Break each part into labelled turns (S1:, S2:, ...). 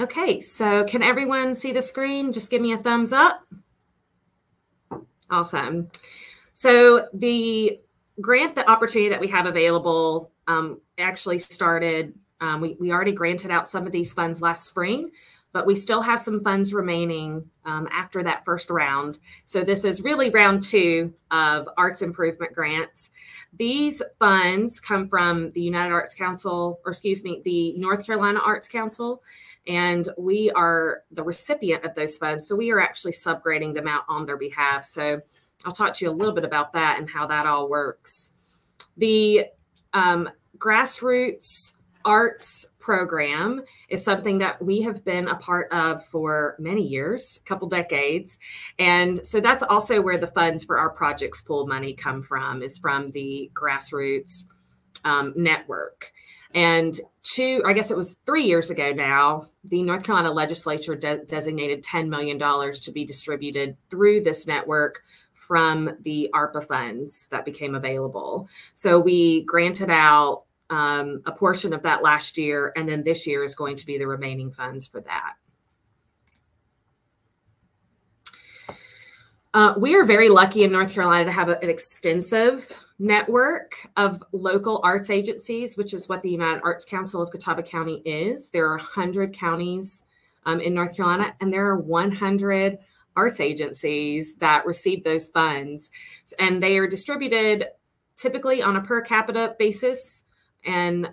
S1: Okay, so can everyone see the screen? Just give me a thumbs up. Awesome. So the grant, the opportunity that we have available actually started, we already granted out some of these funds last spring, but we still have some funds remaining after that first round. So this is really round 2 of arts improvement grants. These funds come from the United Arts Council, or excuse me, the North Carolina Arts Council, and we are the recipient of those funds. So we are actually subgrading them out on their behalf. So I'll talk to you a little bit about that and how that all works. The grassroots arts program is something that we have been a part of for many years, a couple decades. And so that's also where the funds for our projects pool money come from, is from the grassroots network. And I guess it was 3 years ago now, the North Carolina legislature designated $10 million to be distributed through this network from the ARPA funds that became available. So we granted out a portion of that last year, and then this year is going to be the remaining funds for that. We are very lucky in North Carolina to have an extensive network of local arts agencies, which is what the United Arts Council of Catawba County is. There are 100 counties in North Carolina, and there are 100 arts agencies that receive those funds. And they are distributed typically on a per capita basis, and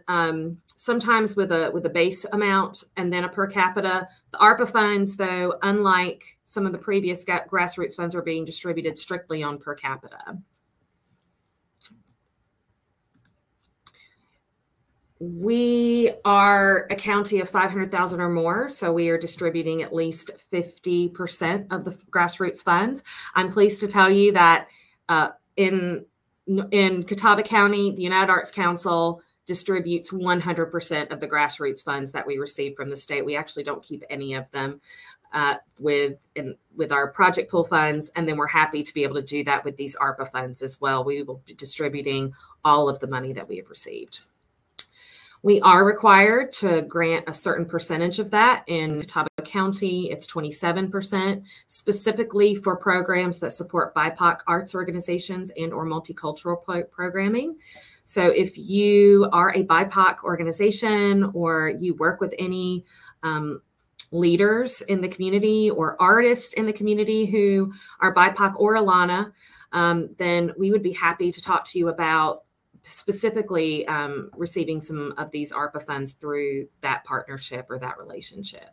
S1: sometimes with a base amount and then a per capita. The ARPA funds, though, unlike some of the previous grassroots funds, are being distributed strictly on per capita. We are a county of 500,000 or more, so we are distributing at least 50% of the grassroots funds. I'm pleased to tell you that in Catawba County, the United Arts Council distributes 100% of the grassroots funds that we receive from the state. We actually don't keep any of them with our project pool funds, and then we're happy to be able to do that with these ARPA funds as well. We will be distributing all of the money that we have received. We are required to grant a certain percentage of that. In Catawba County, it's 27%, specifically for programs that support BIPOC arts organizations and or multicultural programming. So if you are a BIPOC organization or you work with any leaders in the community or artists in the community who are BIPOC or Alana, then we would be happy to talk to you about specifically receiving some of these ARPA funds through that partnership or that relationship.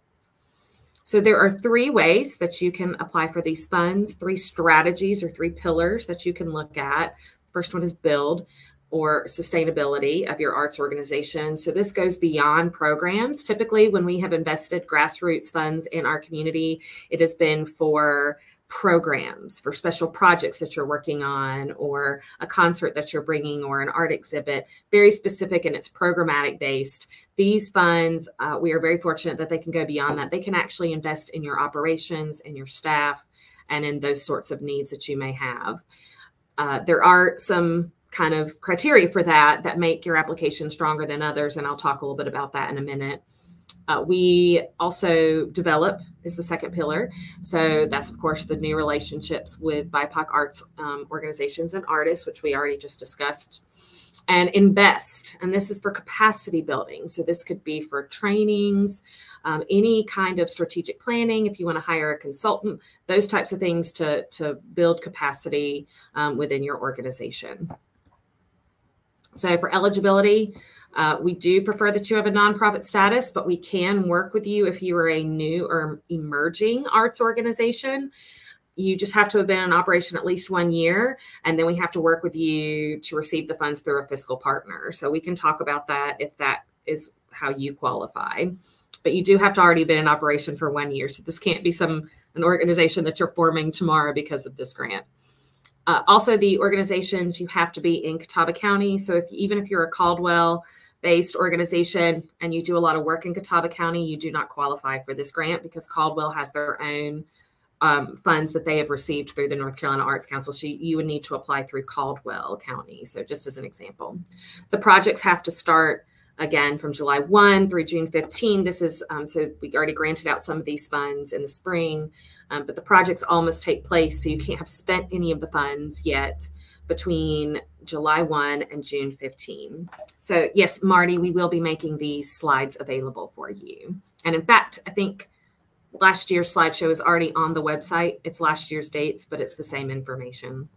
S1: So there are 3 ways that you can apply for these funds, 3 strategies or 3 pillars that you can look at. First one is build or sustainability of your arts organization. So this goes beyond programs. Typically, when we have invested grassroots funds in our community, it has been for programs, for special projects that you're working on, or a concert that you're bringing, or an art exhibit, very specific, and it's programmatic based. These funds, we are very fortunate that they can go beyond that. They can actually invest in your operations and your staff and in those sorts of needs that you may have. There are some kind of criteria for that make your application stronger than others, and I'll talk a little bit about that in a minute. We also develop is the second pillar. So that's, of course, the new relationships with BIPOC arts organizations and artists, which we already just discussed. And invest, and this is for capacity building. So this could be for trainings, any kind of strategic planning, if you want to hire a consultant, those types of things to build capacity within your organization. So for eligibility, we do prefer that you have a nonprofit status, but we can work with you if you are a new or emerging arts organization. You just have to have been in operation at least 1 year, and then we have to work with you to receive the funds through a fiscal partner. So we can talk about that if that is how you qualify. But you do have to already been in operation for 1 year. So this can't be an organization that you're forming tomorrow because of this grant. Also, the organizations, you have to be in Catawba County. So even if you're a Caldwell-based organization and you do a lot of work in Catawba County, you do not qualify for this grant because Caldwell has their own funds that they have received through the North Carolina Arts Council. So you would need to apply through Caldwell County. So just as an example, the projects have to start again, from July 1 through June 15. This is, so we already granted out some of these funds in the spring, but the projects all must take place, so you can't have spent any of the funds yet between July 1 and June 15. So yes, Marty, we will be making these slides available for you. And in fact, I think last year's slideshow is already on the website. It's last year's dates, but it's the same information.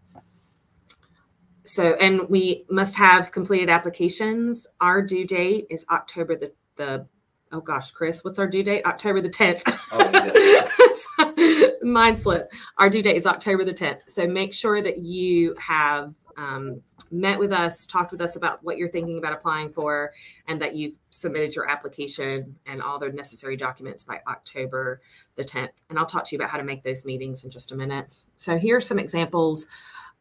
S1: So, and we must have completed applications. Our due date is October the oh gosh, Chris, what's our due date? October the 10th. Oh, mind slip. Our due date is October the 10th. So make sure that you have met with us, talked with us about what you're thinking about applying for, and that you've submitted your application and all the necessary documents by October the 10th. And I'll talk to you about how to make those meetings in just a minute. So here are some examples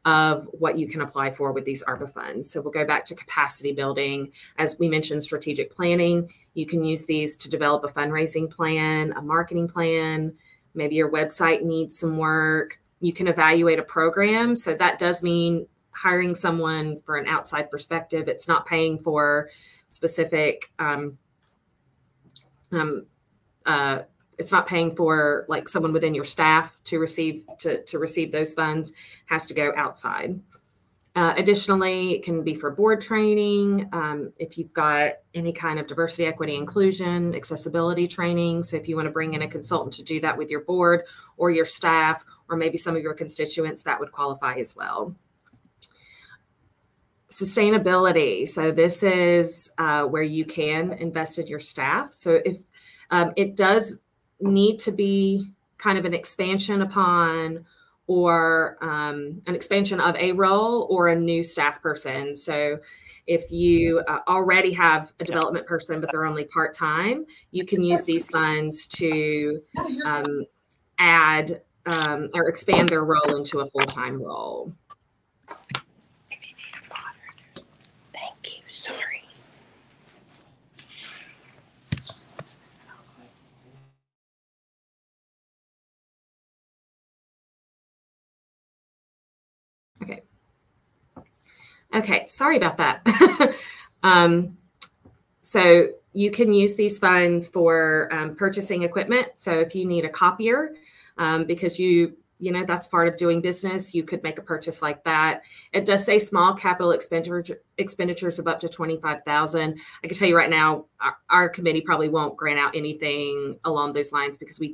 S1: of what you can apply for with these ARPA funds. So we'll go back to capacity building. As we mentioned, strategic planning. You can use these to develop a fundraising plan, a marketing plan. Maybe your website needs some work. You can evaluate a program. So that does mean hiring someone for an outside perspective. It's not paying for specific, it's not paying for like someone within your staff to receive those funds. It has to go outside. Additionally, it can be for board training. If you've got any kind of diversity, equity, inclusion, accessibility training. So if you want to bring in a consultant to do that with your board or your staff, or maybe some of your constituents, that would qualify as well. Sustainability. So this is where you can invest in your staff. So if it does need to be kind of an expansion upon or an expansion of a role or a new staff person. So if you already have a development person, but they're only part-time, you can use these funds to add or expand their role into a full-time role.
S2: Thank you. Sorry.
S1: Okay. Okay, sorry about that. So you can use these funds for purchasing equipment. So if you need a copier, because you know, that's part of doing business, you could make a purchase like that. It does say small capital expenditures of up to $25,000. I can tell you right now, our committee probably won't grant out anything along those lines because we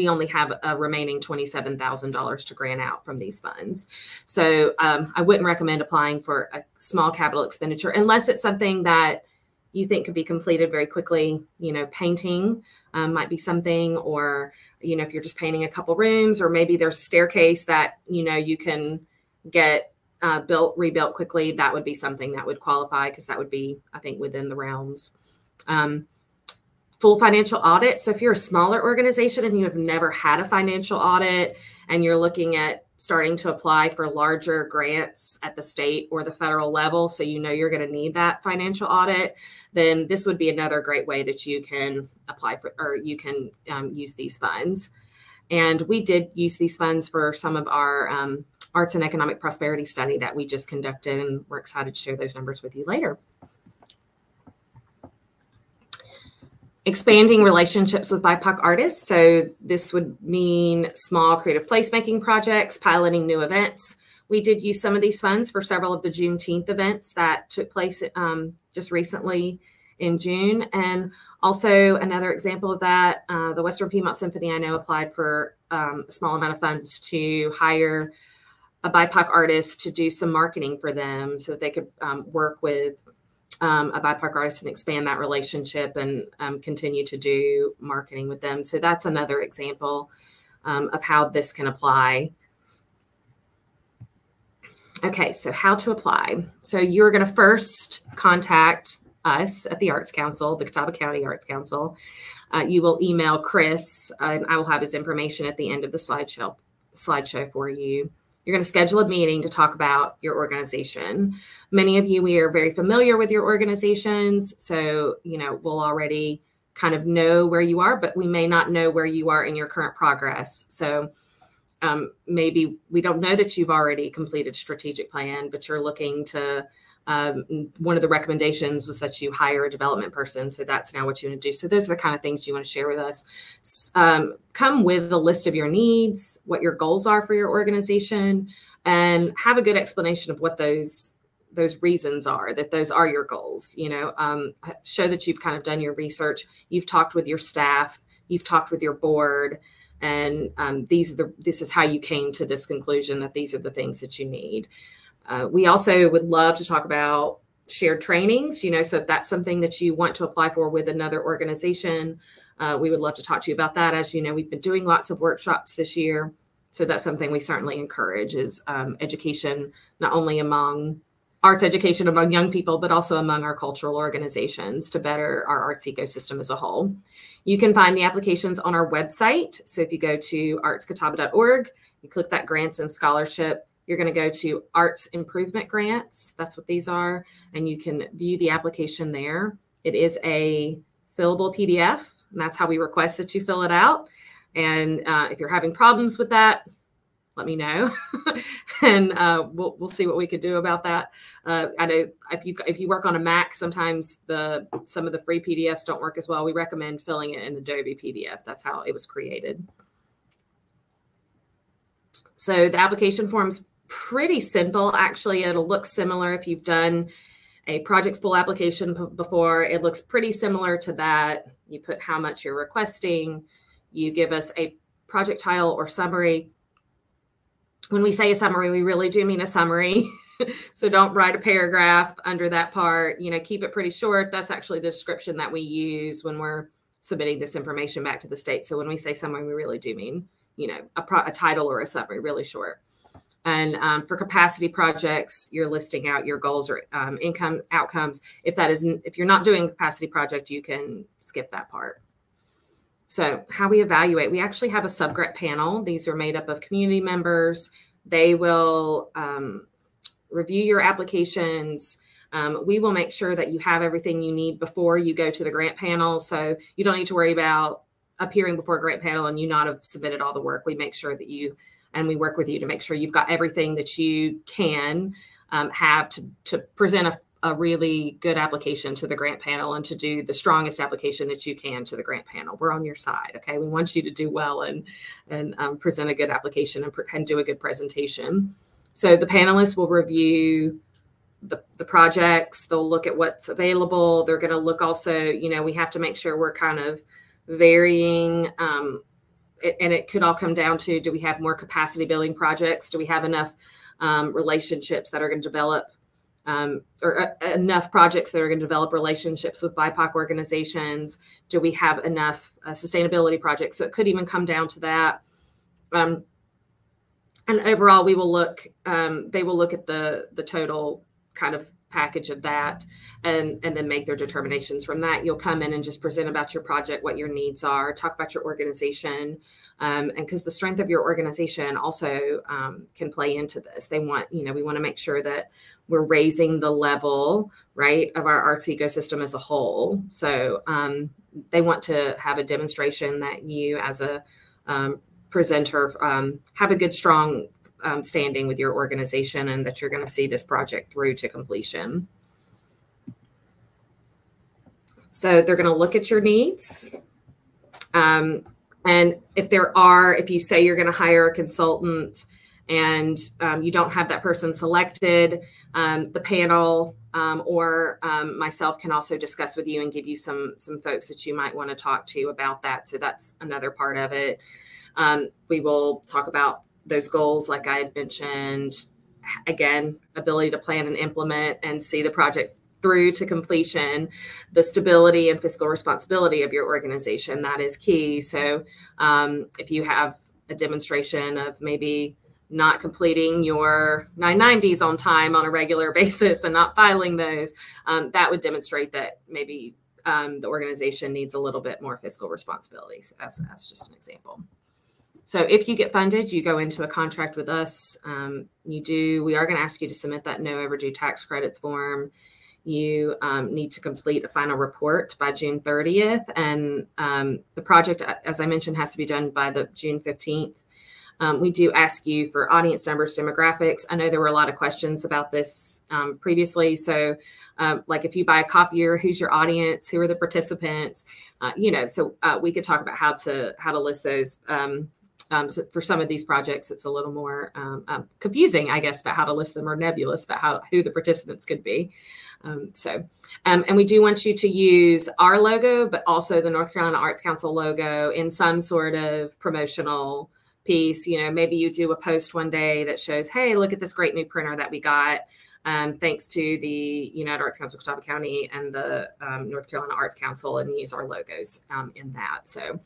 S1: only have a remaining $27,000 to grant out from these funds. So I wouldn't recommend applying for a small capital expenditure unless it's something that you think could be completed very quickly. You know, painting might be something, or, you know, if you're just painting a couple rooms, or maybe there's a staircase that, you know, you can get rebuilt quickly, that would be something that would qualify, because that would be, I think, within the realms. Full financial audit. So if you're a smaller organization and you have never had a financial audit and you're looking at starting to apply for larger grants at the state or the federal level, so you know you're going to need that financial audit, then this would be another great way that you can apply for, or you can use these funds. And we did use these funds for some of our arts and economic prosperity study that we just conducted, and we're excited to share those numbers with you later. Expanding relationships with BIPOC artists. So this would mean small creative placemaking projects, piloting new events. We did use some of these funds for several of the Juneteenth events that took place just recently in June. And also another example of that, the Western Piedmont Symphony, I know, applied for a small amount of funds to hire a BIPOC artist to do some marketing for them so that they could work with a BIPOC artist and expand that relationship and continue to do marketing with them. So that's another example of how this can apply. Okay, so how to apply. So you're going to first contact us at the Arts Council, the Catawba County Arts Council. You will email Chris, and I will have his information at the end of the slideshow for you. You're going to schedule a meeting to talk about your organization. Many of you, we are very familiar with your organizations. So, you know, we'll already kind of know where you are, but we may not know where you are in your current progress. So maybe we don't know that you've already completed strategic plan, but you're looking to One of the recommendations was that you hire a development person. So that's now what you want to do. So those are the kind of things you want to share with us. Come with a list of your needs, what your goals are for your organization, and have a good explanation of what those reasons are, that those are your goals. Show that you've kind of done your research. You've talked with your staff, you've talked with your board, and this is how you came to this conclusion that these are the things that you need. We also would love to talk about shared trainings, so if that's something that you want to apply for with another organization, we would love to talk to you about that. As you know, we've been doing lots of workshops this year. So that's something we certainly encourage is education, not only among arts education among young people, but also among our cultural organizations to better our arts ecosystem as a whole. You can find the applications on our website. So if you go to artscatawba.org, you click that grants and scholarship, you're going to go to Arts Improvement Grants. That's what these are. And you can view the application there. It is a fillable PDF, and that's how we request that you fill it out. And if you're having problems with that, let me know, and we'll see what we could do about that. I know if you work on a Mac, sometimes some of the free PDFs don't work as well. We recommend filling it in Adobe PDF. That's how it was created. So the application form's pretty simple. Actually, it'll look similar if you've done a project spool application before. It looks pretty similar to that. You put how much you're requesting. You give us a project title or summary. When we say a summary, we really do mean a summary. So don't write a paragraph under that part. Keep it pretty short. That's actually the description that we use when we're submitting this information back to the state. So when we say summary, we really do mean, a title or a summary, really short. And for capacity projects, you're listing out your goals or income outcomes. If you're not doing a capacity project, you can skip that part. So how we evaluate, we actually have a subgrant panel. These are made up of community members. They will review your applications. We will make sure that you have everything you need before you go to the grant panel. So you don't need to worry about appearing before a grant panel and you not have submitted all the work. We make sure that we work with you to make sure you've got everything that you can have to present a really good application to the grant panel and to do the strongest application that you can to the grant panel. We're on your side, okay? We want you to do well and present a good application and do a good presentation. So the panelists will review the projects. They'll look at what's available. They're going to look also, we have to make sure we're kind of varying, and it could all come down to, do we have more capacity building projects? Do we have enough relationships that are going to develop or enough projects that are going to develop relationships with BIPOC organizations? Do we have enough sustainability projects? So it could even come down to that. And overall, they will look at the total kind of package of that and then make their determinations from that. You'll come in and just present about your project, what your needs are, talk about your organization. And because the strength of your organization also can play into this. We want to make sure that we're raising the level, right, of our arts ecosystem as a whole. So they want to have a demonstration that you as a presenter have a good, strong standing with your organization and that you're going to see this project through to completion. So they're going to look at your needs. And if you say you're going to hire a consultant and you don't have that person selected, the panel or myself can also discuss with you and give you some folks that you might want to talk to about that. So that's another part of it. We will talk about those goals, like I had mentioned, again, ability to plan and implement and see the project through to completion, the stability and fiscal responsibility of your organization, that is key. So if you have a demonstration of maybe not completing your 990s on time on a regular basis and not filing those, that would demonstrate that maybe the organization needs a little bit more fiscal responsibility. So that's just an example. So if you get funded, you go into a contract with us. We are going to ask you to submit that no overdue tax credits form. You need to complete a final report by June 30th. And the project, as I mentioned, has to be done by the June 15th. We do ask you for audience numbers, demographics. I know there were a lot of questions about this previously. So like if you buy a copier, who's your audience? Who are the participants? So we could talk about how to list those. So for some of these projects, it's a little more confusing, I guess, about how to list them, or nebulous about who the participants could be. And we do want you to use our logo, but also the North Carolina Arts Council logo in some sort of promotional piece. Maybe you do a post one day that shows, hey, look at this great new printer that we got. Thanks to the United Arts Council of Catawba County and the North Carolina Arts Council, and use our logos in that. So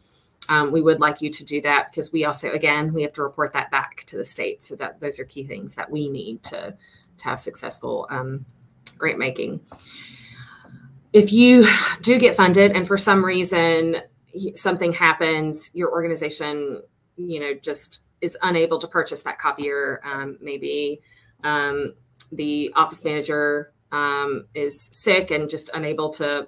S1: we would like you to do that, because we also, again, we have to report that back to the state. So those are key things that we need to have successful grant making. If you do get funded and for some reason something happens, your organization, just is unable to purchase that copier, maybe the office manager is sick and just unable to,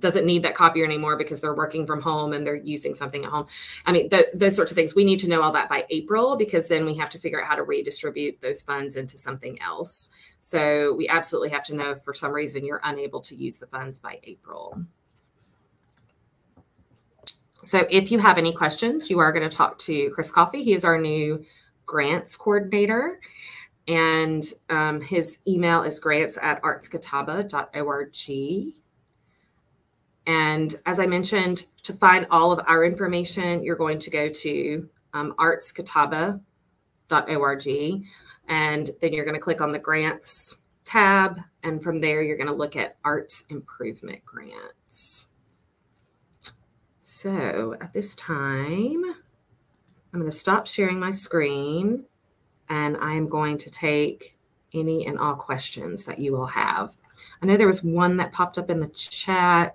S1: doesn't need that copier anymore because they're working from home and they're using something at home. I mean, those sorts of things. We need to know all that by April, because then we have to figure out how to redistribute those funds into something else. So we absolutely have to know if for some reason you're unable to use the funds by April. So if you have any questions, you are going to talk to Chris Coffey. He is our new grants coordinator. And his email is grants@artscatawba.org. And as I mentioned, to find all of our information, you're going to go to artscatawba.org, and then you're going to click on the grants tab. And from there, you're going to look at arts improvement grants. So at this time, I'm going to stop sharing my screen, and I'm going to take any and all questions that you will have. I know there was one that popped up in the chat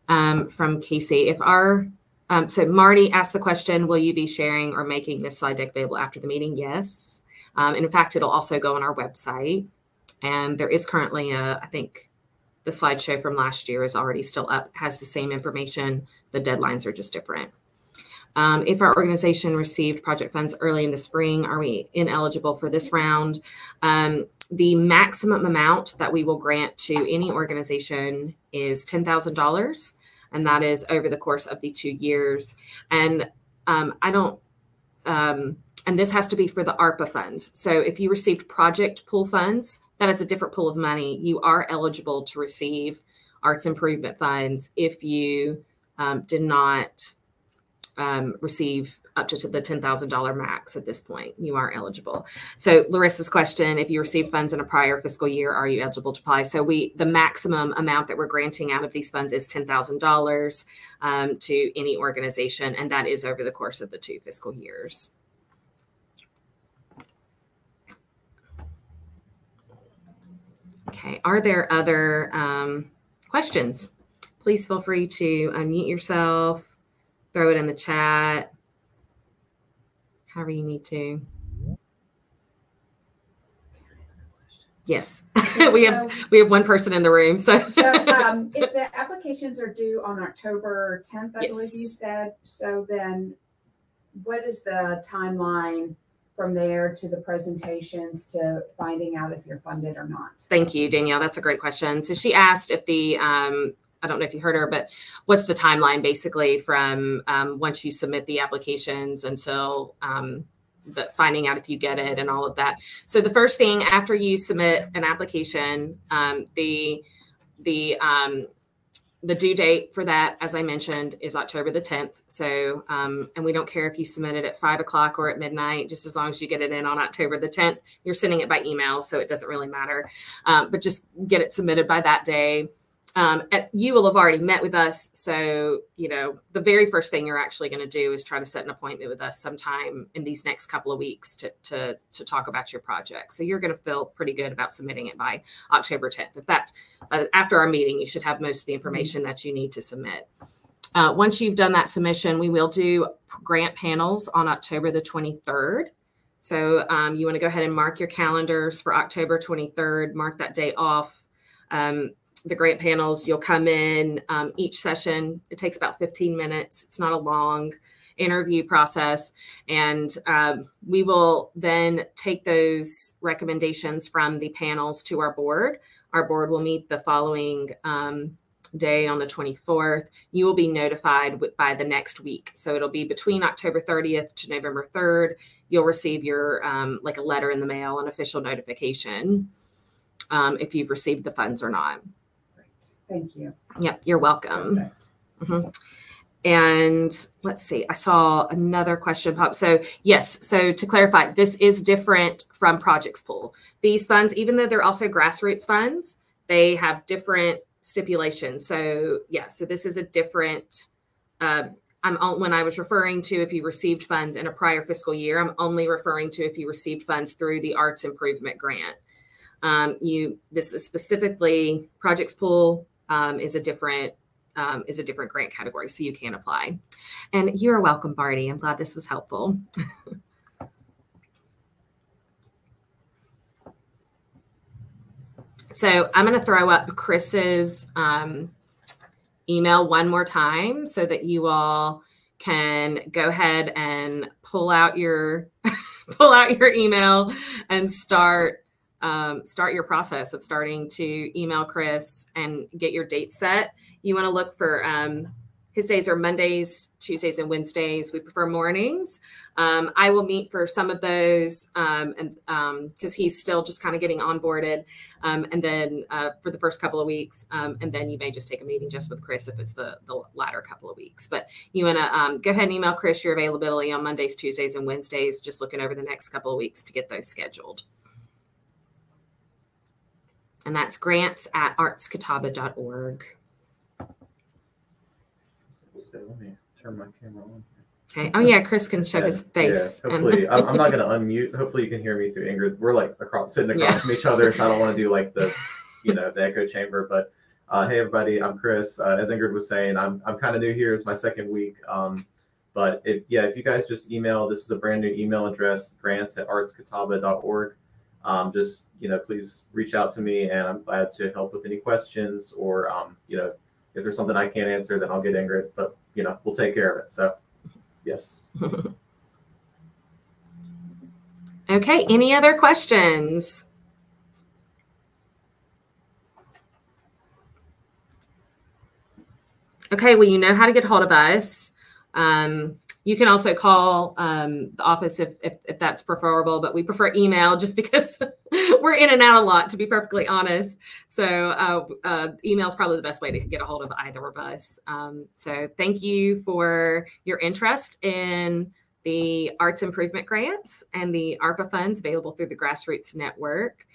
S1: from Casey. So Marty asked the question, will you be sharing or making this slide deck available after the meeting? Yes. And in fact, it'll also go on our website. And there is currently I think the slideshow from last year is already still up, has the same information. The deadlines are just different. If our organization received project funds early in the spring, are we ineligible for this round? The maximum amount that we will grant to any organization is $10,000, and that is over the course of the 2 years. And and this has to be for the ARPA funds. So if you received project pool funds, that is a different pool of money. You are eligible to receive arts improvement funds if you did not receive up to the $10,000 max at this point. You are eligible. So Larissa's question, if you received funds in a prior fiscal year, are you eligible to apply? So the maximum amount that we're granting out of these funds is $10,000 to any organization, and that is over the course of the 2 fiscal years. Okay, are there other questions? Please feel free to unmute yourself, throw it in the chat, however you need to. Yes, we have one person in the room. So
S2: if the applications are due on October 10th, I believe you said, so then what is the timeline from there to the presentations to finding out if you're funded or not?
S1: Thank you, Danielle. That's a great question. So she asked if the, I don't know if you heard her, but what's the timeline basically from once you submit the applications until finding out if you get it and all of that. So the first thing after you submit an application, the due date for that, as I mentioned, is October the 10th. So, and we don't care if you submit it at 5 o'clock or at midnight, just as long as you get it in on October the 10th. You're sending it by email, so it doesn't really matter. But just get it submitted by that day. You will have already met with us. So, you know, the very first thing you're actually going to do is try to set an appointment with us sometime in these next couple of weeks to talk about your project. So you're going to feel pretty good about submitting it by October 10th. In fact, after our meeting, you should have most of the information that you need to submit. Once you've done that submission, we will do grant panels on October the 23rd. So you want to go ahead and mark your calendars for October 23rd, mark that day off. The grant panels, you'll come in each session. It takes about 15 minutes. It's not a long. interview process. And we will then take those recommendations from the panels to our board. Our board will meet the following day on the 24th. You will be notified by the next week. So it'll be between October 30th to November 3rd. You'll receive your like a letter in the mail, an official notification, if you've received the funds or not.
S2: Great. Thank you.
S1: Yep, you're welcome. Mm-hmm. And let's see, I saw another question pop. So yes, so to clarify, this is different from Projects Pool. These funds, even though they're also grassroots funds, they have different stipulations. So yeah, so this is a different, when I was referring to if you received funds in a prior fiscal year, I'm only referring to if you received funds through the Arts Improvement Grant. This is specifically Projects Pool is a different grant category, so you can apply. And you're welcome, Barty. I'm glad this was helpful. So I'm going to throw up Chris's email one more time so that you all can go ahead and pull out your email and start your process of starting to email Chris and get your date set. You want to look for his days are Mondays, Tuesdays, and Wednesdays. We prefer mornings. I will meet for some of those, and because he's still just kind of getting onboarded, and then for the first couple of weeks, and then you may just take a meeting just with Chris if it's the latter couple of weeks. But you want to go ahead and email Chris your availability on Mondays, Tuesdays, and Wednesdays, just looking over the next couple of weeks to get those scheduled. And that's grants@artskatawba.org.
S3: So let me turn my camera on.
S1: Okay. Oh yeah, Chris can show his face.
S3: Yeah, hopefully, I'm not going to unmute. Hopefully, you can hear me through Ingrid. We're like sitting across from each other, so I don't want to do like the, the echo chamber. But hey, everybody, I'm Chris. As Ingrid was saying, I'm kind of new here. It's my second week. But if you guys just email, this is a brand new email address, grants@artskatawba.org. Just please reach out to me, and I'm glad to help with any questions or if there's something I can't answer, then I'll get Ingrid. But we'll take care of it. So. Yes.
S1: Okay. Any other questions? Okay. Well, you know how to get hold of us. You can also call the office if that's preferable, but we prefer email just because we're in and out a lot, to be perfectly honest. So email is probably the best way to get a hold of either of us. So thank you for your interest in the Arts Improvement Grants and the ARPA funds available through the Grassroots Network.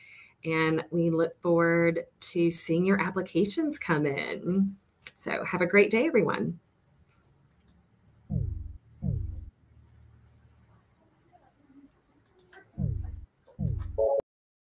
S1: And we look forward to seeing your applications come in. So have a great day, everyone.